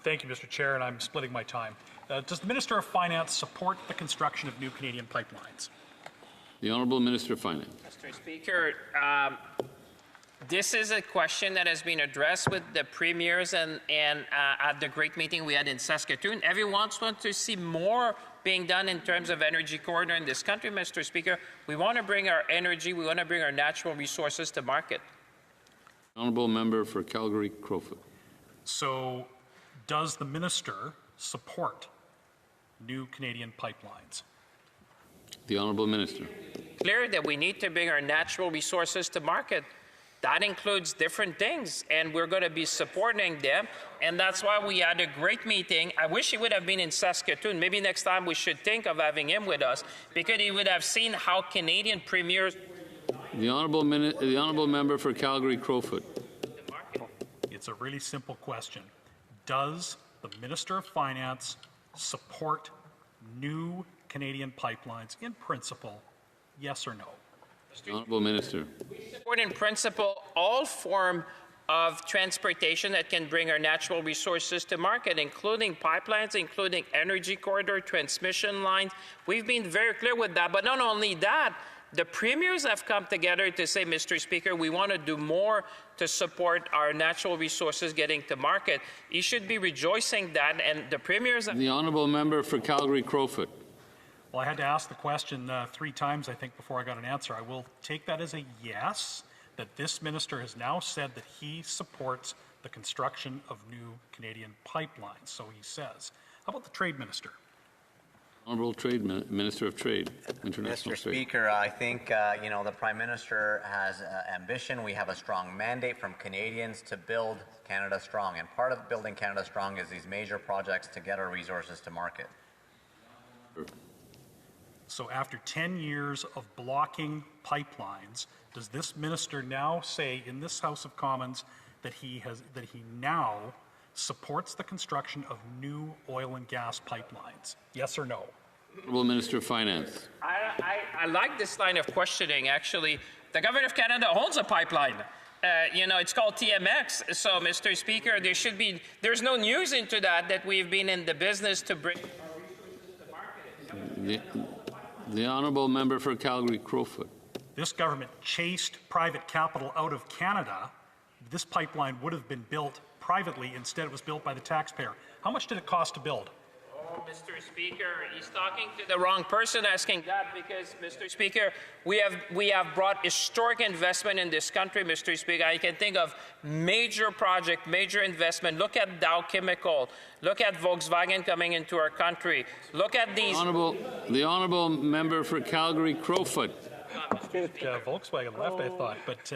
Thank you, Mr. Chair, and I'm splitting my time. Does the Minister of Finance support the construction of new Canadian pipelines? The Honourable Minister of Finance. Mr. Speaker, this is a question that has been addressed with the premiers and at the great meeting we had in Saskatoon. Everyone wants to see more being done in terms of energy corridor in this country, Mr. Speaker. We want to bring our energy, we want to bring our natural resources to market. Honourable Member for Calgary-Crowfoot. So, does the Minister support new Canadian pipelines? The Honourable Minister. Clear that we need to bring our natural resources to market. That includes different things, and we're going to be supporting them, and that's why we had a great meeting. I wish he would have been in Saskatoon. Maybe next time we should think of having him with us, because he would have seen how Canadian premiers... The Honourable Member for Calgary-Crowfoot. It's a really simple question. Does the Minister of Finance support new Canadian pipelines in principle, yes or no? Honourable Minister. We support in principle all form of transportation that can bring our natural resources to market, including pipelines, including energy corridor, transmission lines. We've been very clear with that, but not only that, the premiers have come together to say, Mr. Speaker, we want to do more to support our natural resources getting to market. You should be rejoicing that, and the premiers... The Honourable Member for Calgary-Crowfoot. Well, I had to ask the question 3 times, I think, before I got an answer. I will take that as a yes, that this minister has now said that he supports the construction of new Canadian pipelines. So he says. How about the Trade Minister? Honourable Minister of Trade, International Mr. Trade. Speaker, I think the Prime Minister has ambition. We have a strong mandate from Canadians to build Canada strong, and part of building Canada strong is these major projects to get our resources to market. So after 10 years of blocking pipelines, does this minister now say in this House of Commons that he now supports the construction of new oil and gas pipelines? Yes or no? Honourable Minister of Finance. I like this line of questioning, actually. The Government of Canada owns a pipeline. It's called TMX. So, Mr. Speaker, there's no news into that we've been in the business to bring our resources to market. The Honourable Member for Calgary-Crowfoot. This government chased private capital out of Canada. This pipeline would have been built privately. Instead, it was built by the taxpayer. How much did it cost to build? Oh, Mr. Speaker, he's talking to the wrong person asking that, because, Mr. Speaker, we have brought historic investment in this country, Mr. Speaker. I can think of major project, major investment. Look at Dow Chemical. Look at Volkswagen coming into our country. Look at these... The Honourable Member for Calgary-Crowfoot. Volkswagen left, I thought, but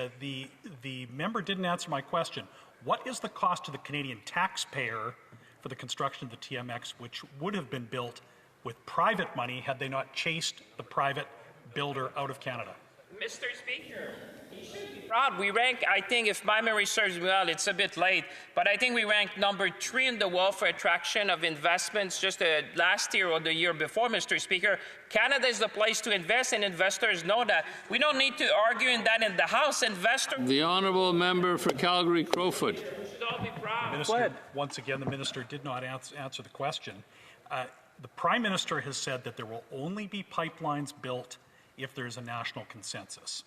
the member didn't answer my question. What is the cost to the Canadian taxpayer for the construction of the TMX, which would have been built with private money had they not chased the private builder out of Canada? Mr. Speaker, you should be proud. We rank, I think, if my memory serves me well, it's a bit late, but I think we ranked number 3 in the world for attraction of investments just last year or the year before, Mr. Speaker. Canada is the place to invest, and investors know that. We don't need to argue in that in the House. Investors... The Honourable Member for Calgary-Crowfoot. Minister, once again, the minister did not answer the question. The Prime Minister has said that there will only be pipelines built if there is a national consensus.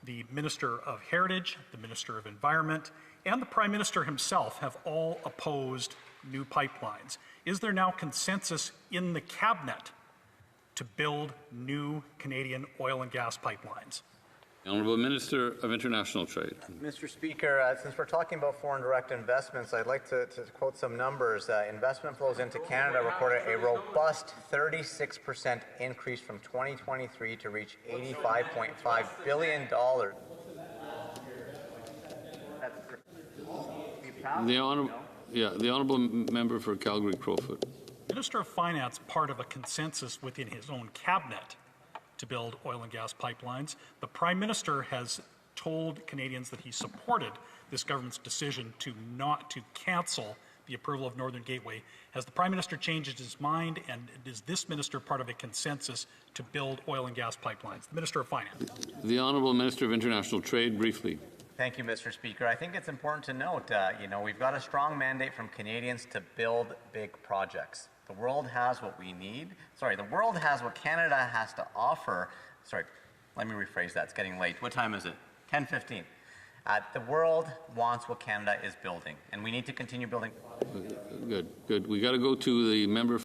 The Minister of Heritage, the Minister of Environment, and the Prime Minister himself have all opposed new pipelines. Is there now consensus in the Cabinet to build new Canadian oil and gas pipelines? The Honourable Minister of International Trade. Mr. Speaker, since we're talking about foreign direct investments, I'd like to quote some numbers. Investment flows into Canada recorded a robust 36% increase from 2023 to reach $85.5 billion. The Honourable Member for Calgary-Crowfoot. Minister of Finance, part of a consensus within his own cabinet to build oil and gas pipelines. The Prime Minister has told Canadians that he supported this government's decision to not to cancel the approval of Northern Gateway. Has the Prime Minister changed his mind, and is this minister part of a consensus to build oil and gas pipelines? The Minister of Finance. The Honourable Minister of International Trade, briefly. Thank you, Mr. Speaker. I think it's important to note, we've got a strong mandate from Canadians to build big projects. The world has what we need. Sorry, the world has what Canada has to offer. Sorry, let me rephrase that. It's getting late. What time is it? 10:15. The world wants what Canada is building, and we need to continue building. Good, good. We got to go to the member